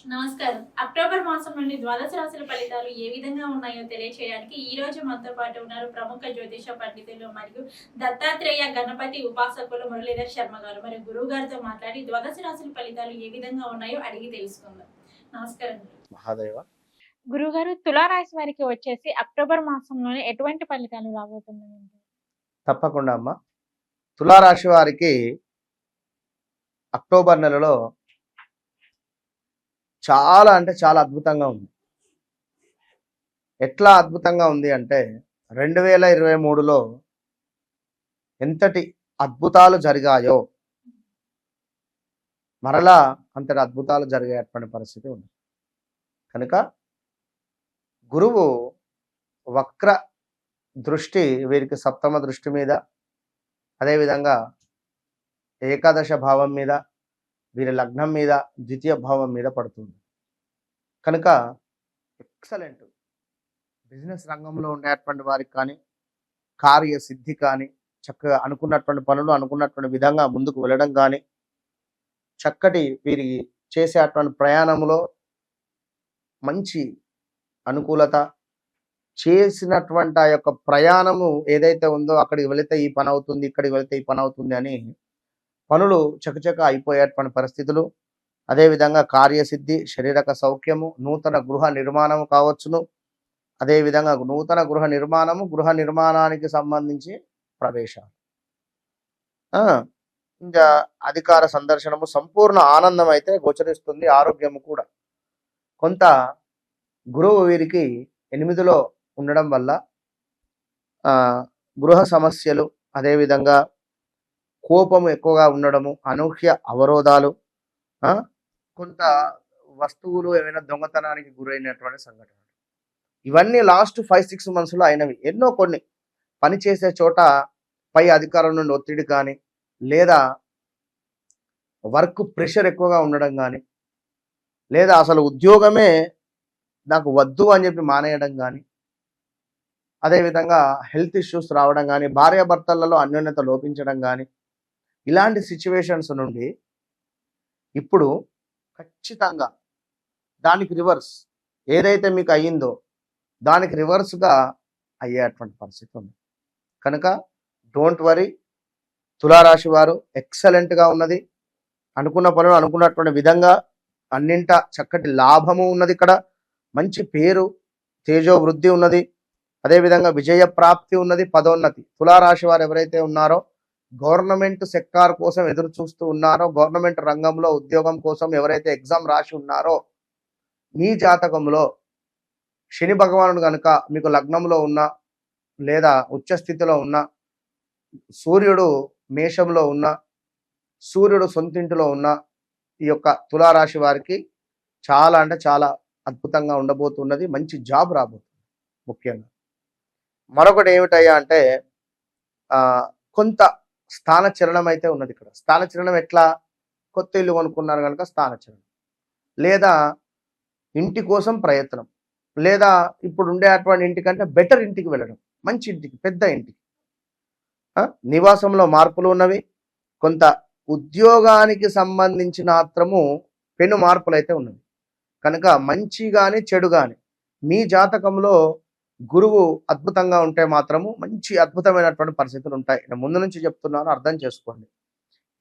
నమస్కారం. అక్టోబర్ మాసం నుండి ద్వాదశ రాశుల ఫలితాలు ఏ విధంగా ఉన్నాయో తెలియచేయడానికి ఈ రోజు మనతో పాటు ఉన్నారు ప్రముఖ జ్యోతిష పండితులు మరియు దత్తాత్రేయ గణపతి ఉపాసకులు మురళీధర్ శర్మ గారు. మరి గురువు గారితో మాట్లాడి ద్వాదశ రాశుల ఫలితాలు ఏ విధంగా ఉన్నాయో అడిగి తెలుసుకుందాం. నమస్కారం. మహాదేవ. గురుగారు, తులారాశి వారికి వచ్చేసి అక్టోబర్ మాసంలోనే ఎటువంటి ఫలితాలు రాబోతున్నాయండి? తప్పకుండా అమ్మ. తులారాశి వారికి అక్టోబర్ నెలలో చాలా అంటే చాలా అద్భుతంగా ఉంది. ఎట్లా అద్భుతంగా ఉంది అంటే 2023లో ఎంతటి అద్భుతాలు జరిగాయో మరలా అంతటి అద్భుతాలు జరిగేటువంటి పరిస్థితి ఉంది. కనుక గురువు వక్ర దృష్టి వీరికి సప్తమ దృష్టి మీద, అదేవిధంగా ఏకాదశ భావం మీద, వీరి లగ్నం మీద, ద్వితీయ భావం మీద పడుతుంది. కనుక ఎక్సలెంట్ బిజినెస్ రంగంలో ఉండేటువంటి వారికి కానీ, కార్యసిద్ధి కానీ, చక్కగా అనుకున్నటువంటి పనులు అనుకున్నటువంటి విధంగా ముందుకు వెళ్ళడం కానీ, చక్కటి వీరి చేసేటువంటి ప్రయాణంలో మంచి అనుకూలత, చేసినటువంటి ఆ యొక్క ప్రయాణము ఏదైతే ఉందో అక్కడికి వెళితే ఈ పని అవుతుంది, ఇక్కడికి వెళితే ఈ పని అవుతుంది అని పనులు చకచక అయిపోయేటువంటి పరిస్థితులు, అదేవిధంగా కార్యసిద్ధి, శారీరక సౌఖ్యము, నూతన గృహ నిర్మాణము కావచ్చును, అదేవిధంగా నూతన గృహ నిర్మాణము, గృహ నిర్మాణానికి సంబంధించి ప్రవేశాలు, ఇంకా అధికార సందర్శనము, సంపూర్ణ ఆనందం అయితే గోచరిస్తుంది. ఆరోగ్యము కూడా కొంత గురువు వీరికి 8లో ఉండడం వల్ల గృహ సమస్యలు, అదేవిధంగా కోపము ఎక్కువగా ఉండడము, అనూహ్య అవరోధాలు, కొంత వస్తువులు ఏమైనా దొంగతనానికి గురైనటువంటి సంఘటనలు, ఇవన్నీ లాస్ట్ 5-6 మంత్స్లో అయినవి. ఎన్నో కొన్ని పనిచేసే చోట పై అధికారం నుండి ఒత్తిడి కానీ, లేదా వర్క్ ప్రెషర్ ఎక్కువగా ఉండడం కానీ, లేదా అసలు ఉద్యోగమే నాకు వద్దు అని చెప్పి మానేయడం కానీ, అదేవిధంగా హెల్త్ ఇష్యూస్ రావడం కానీ, భార్యాభర్తలలో అన్యోన్యత లోపించడం కానీ, ఇలాంటి సిచ్యువేషన్స్ నుండి ఇప్పుడు ఖచ్చితంగా దానికి రివర్స్ ఏదైతే మీకు అయ్యిందో దానికి రివర్స్గా అయ్యేటువంటి పరిస్థితి ఉంది. కనుక డోంట్ వరీ, తులారాశి వారు ఎక్సలెంట్గా ఉన్నది. అనుకున్న పనులు అనుకున్నటువంటి విధంగా అన్నింట చక్కటి లాభము ఉన్నది. ఇక్కడ మంచి పేరు, తేజో వృద్ధి ఉన్నది, అదేవిధంగా విజయ ప్రాప్తి ఉన్నది, పదోన్నతి. తులారాశి వారు ఎవరైతే ఉన్నారో గవర్నమెంట్ సెక్టార్ కోసం ఎదురు చూస్తూ ఉన్నారో, గవర్నమెంట్ రంగంలో ఉద్యోగం కోసం ఎవరైతే ఎగ్జామ్ రాసి ఉన్నారో, మీ జాతకంలో శని భగవానుడు కనుక మీకు లగ్నంలో ఉన్న లేదా ఉచ్చ స్థితిలో ఉన్న, సూర్యుడు మేషంలో ఉన్న, సూర్యుడు సొంతింటిలో ఉన్న ఈ యొక్క తులారాశి వారికి చాలా అంటే చాలా అద్భుతంగా ఉండబోతున్నది. మంచి జాబ్ రాబోతుంది. ముఖ్యంగా మరొకటి ఏమిటయ్యా అంటే కొంత స్థానచలనం అయితే ఉన్నది. ఇక్కడ స్థానచలనం ఎట్లా? కొత్త ఇల్లు కొనుక్కున్నారు కనుక స్థానచలనం, లేదా ఇంటి కోసం ప్రయత్నం, లేదా ఇప్పుడు ఉండేటువంటి ఇంటికంటే బెటర్ ఇంటికి వెళ్ళడం, మంచి ఇంటికి, పెద్ద ఇంటికి, నివాసంలో మార్పులు ఉన్నవి. కొంత ఉద్యోగానికి సంబంధించిన మాత్రము పెను మార్పులు అయితే ఉన్నవి. కనుక మంచి కానీ చెడు కానీ మీ జాతకంలో గురువు అద్భుతంగా ఉంటే మాత్రము మంచి అద్భుతమైనటువంటి పరిస్థితులు ఉంటాయి. నేను ముందు నుంచి చెప్తున్నాను, అర్థం చేసుకోండి.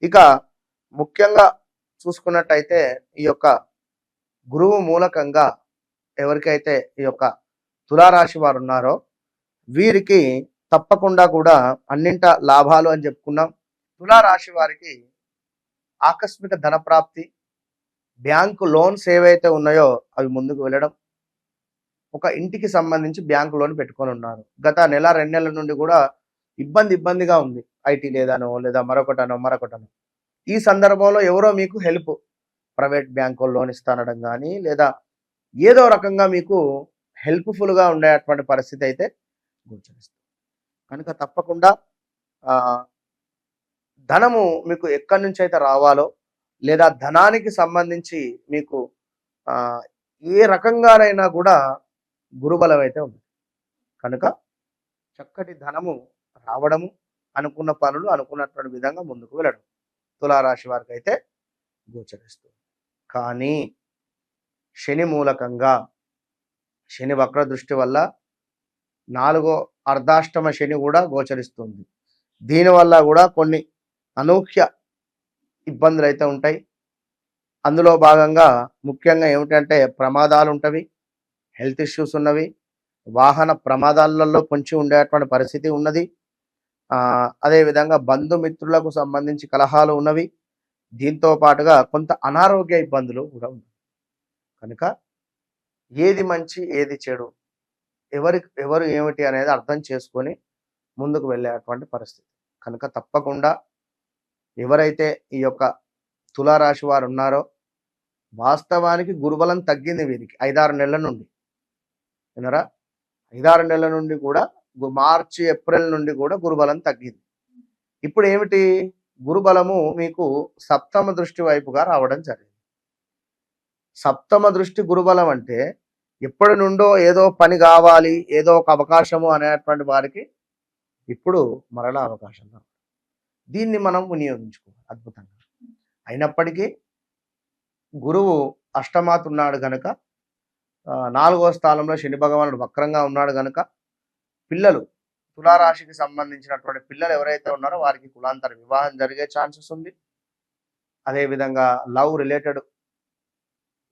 ఇక ముఖ్యంగా చూసుకున్నట్టయితే ఈ యొక్క గురువు మూలకంగా ఎవరికైతే ఈ యొక్క తులారాశి వారు ఉన్నారో వీరికి తప్పకుండా కూడా అన్నింట లాభాలు అని చెప్పుకున్నాం. తులారాశి వారికి ఆకస్మిక ధనప్రాప్తి, బ్యాంకు లోన్స్ ఏవైతే ఉన్నాయో అవి ముందుకు వెళ్ళడం, ఒక ఇంటికి సంబంధించి బ్యాంకు లోన్ పెట్టుకొని ఉన్నారు. గత నెల 2 నెలల నుండి కూడా ఇబ్బందిగా ఉంది. ఐటీ లేదనో, లేదా మరొకటనో. ఈ సందర్భంలో ఎవరో మీకు హెల్ప్, ప్రైవేట్ బ్యాంకు లోన్ ఇస్తానడం కానీ, లేదా ఏదో రకంగా మీకు హెల్ప్ఫుల్గా ఉండేటువంటి పరిస్థితి అయితే గోచరిస్తుంది. కనుక తప్పకుండా ధనము మీకు ఎక్కడి నుంచి అయితే రావాలో, లేదా ధనానికి సంబంధించి మీకు ఏ రకంగానైనా కూడా గురుబలం అయితే ఉంది. కనుక చక్కటి ధనము రావడము, అనుకున్న పనులు అనుకున్నటువంటి విధంగా ముందుకు వెళ్ళడం తులారాశి వారికి అయితే గోచరిస్తుంది. కానీ శని మూలకంగా, శని వక్ర దృష్టి వల్ల 4వ అర్ధాష్టమ శని కూడా గోచరిస్తుంది. దీనివల్ల కూడా కొన్ని అనూహ్య ఇబ్బందులు అయితే ఉంటాయి. అందులో భాగంగా ముఖ్యంగా ఏమిటంటే ప్రమాదాలు ఉంటవి, హెల్త్ ఇష్యూస్ ఉన్నవి, వాహన ప్రమాదాలలో పొంచి ఉండేటువంటి పరిస్థితి ఉన్నది. అదేవిధంగా బంధుమిత్రులకు సంబంధించి కలహాలు ఉన్నవి. దీంతో పాటుగా కొంత అనారోగ్య ఇబ్బందులు కూడా ఉన్నాయి. కనుక ఏది మంచి ఏది చెడు, ఎవరు ఏమిటి అనేది అర్థం చేసుకొని ముందుకు వెళ్ళేటువంటి పరిస్థితి. కనుక తప్పకుండా ఎవరైతే ఈ యొక్క తులారాశి వారు ఉన్నారో, వాస్తవానికి గురుబలం తగ్గింది వీరికి 5-6 నెలల నుండి. వినరా, 5-6 నెలల నుండి కూడా మార్చి ఏప్రిల్ నుండి కూడా గురుబలం తగ్గింది. ఇప్పుడు ఏమిటి, గురుబలము మీకు సప్తమ దృష్టి వైపుగా రావడం జరిగింది. సప్తమ దృష్టి గురుబలం అంటే ఎప్పటి నుండో ఏదో పని కావాలి, ఏదో ఒక అవకాశము అనేటువంటి వారికి ఇప్పుడు మరలా అవకాశం రావాలి. దీన్ని మనం వినియోగించుకోవాలి అద్భుతంగా. అయినప్పటికీ గురువు అష్టమాత్ ఉన్నాడు కనుక, 4వ స్థానంలో శని భగవానుడు వక్రంగా ఉన్నాడు కనుక, పిల్లలు తులారాశికి సంబంధించినటువంటి పిల్లలు ఎవరైతే ఉన్నారో వారికి కులాంతర వివాహం జరిగే ఛాన్సెస్ ఉంది. అదేవిధంగా లవ్ రిలేటెడ్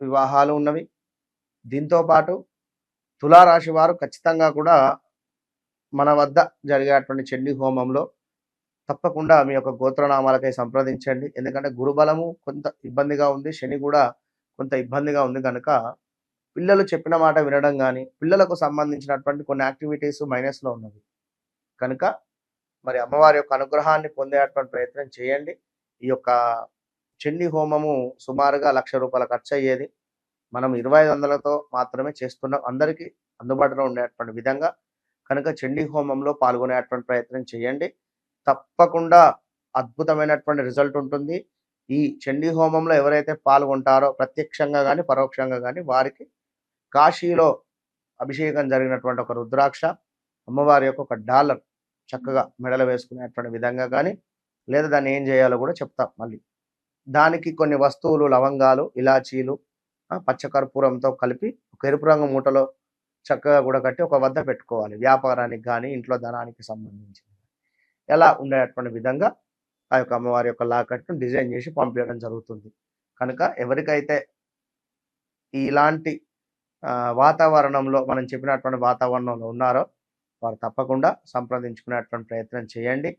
వివాహాలు ఉన్నవి. దీంతో పాటు తులారాశి వారు ఖచ్చితంగా కూడా మన వద్ద జరిగేటువంటి చండీ హోమంలో తప్పకుండా మీ యొక్క గోత్రనామాలకై సంప్రదించండి. ఎందుకంటే గురుబలము కొంత ఇబ్బందిగా ఉంది, శని కూడా కొంత ఇబ్బందిగా ఉంది కనుక పిల్లలు చెప్పిన మాట వినడం కానీ, పిల్లలకు సంబంధించినటువంటి కొన్ని యాక్టివిటీస్ మైనస్లో ఉన్నవి కనుక మరి అమ్మవారి యొక్క అనుగ్రహాన్ని పొందేటువంటి ప్రయత్నం చేయండి. ఈ యొక్క చండీ హోమము సుమారుగా 1,00,000 రూపాయల ఖర్చు అయ్యేది. మనం 2,500లతో మాత్రమే చేస్తున్నాం, అందరికీ అందుబాటులో ఉండేటువంటి విధంగా. కనుక చండీ హోమంలో పాల్గొనేటువంటి ప్రయత్నం చేయండి. తప్పకుండా అద్భుతమైనటువంటి రిజల్ట్ ఉంటుంది. ఈ చండీ హోమంలో ఎవరైతే పాల్గొంటారో ప్రత్యక్షంగా కానీ పరోక్షంగా కానీ వారికి కాశీలో అభిషేకం జరిగినటువంటి ఒక రుద్రాక్ష, అమ్మవారి యొక్క ఒక డాలర్ చక్కగా మెడలో వేసుకునేటువంటి విధంగా కానీ, లేదా దాన్ని ఏం చేయాలో కూడా చెప్తాం మళ్ళీ. దానికి కొన్ని వస్తువులు, లవంగాలు, ఇలాచీలు, పచ్చకర్పూరంతో కలిపి ఒక ఎరుపు రంగు మూటలో చక్కగా కూడా కట్టి ఒక వద్ద పెట్టుకోవాలి. వ్యాపారానికి కానీ ఇంట్లో ధనానికి సంబంధించి ఎలా ఉండేటువంటి విధంగా ఆ యొక్క అమ్మవారి యొక్క లాకెట్ను డిజైన్ చేసి పంపించడం జరుగుతుంది. కనుక ఎవరికైతే ఇలాంటి వాతావరణంలో మనం చెప్పినటువంటి వాతావరణంలో ఉన్నారో వారు తప్పకుండా సంప్రదించుకునేటువంటి ప్రయత్నం చేయండి.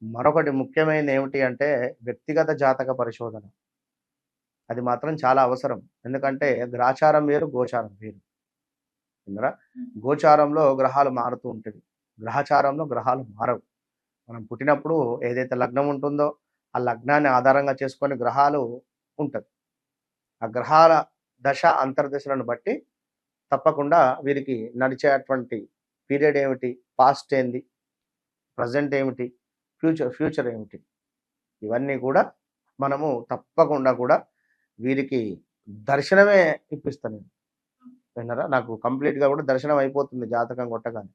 మరొకటి ముఖ్యమైనది ఏమిటి అంటే వ్యక్తిగత జాతక పరిశోధన. అది మాత్రం చాలా అవసరం. ఎందుకంటే గ్రహచారం వేరు, గోచారం వేరు. విన్నారా, గోచారంలో గ్రహాలు మారుతూ ఉంటుంది, గ్రహచారంలో గ్రహాలు మారవు. మనం పుట్టినప్పుడు ఏదైతే లగ్నం ఉంటుందో ఆ లగ్నాన్ని ఆధారంగా చేసుకొని గ్రహాలు ఉంటుంది. ఆ గ్రహాల దశ అంతర్దశలను బట్టి తప్పకుండా వీరికి నడిచేటువంటి పీరియడ్ ఏమిటి, పాస్ట్ ఏంది, ప్రజెంట్ ఏమిటి, ఫ్యూచర్ ఏమిటి, ఇవన్నీ కూడా మనము తప్పకుండా కూడా వీరికి దర్శనమే ఇప్పిస్తాను. విన్నారా, నాకు కంప్లీట్గా కూడా దర్శనం అయిపోతుంది జాతకం కొట్టగానే.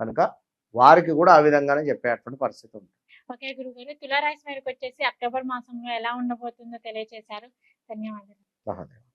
కనుక వారికి కూడా ఆ విధంగానే చెప్పేటువంటి పరిస్థితి ఉంది. ఓకే గురుగారు, తులారాశి వారికి వచ్చేసి అక్టోబర్ మాసంలో ఎలా ఉండబోతుందో తెలియజేశారు. ధన్యవాదాలు. మహాదేవ్.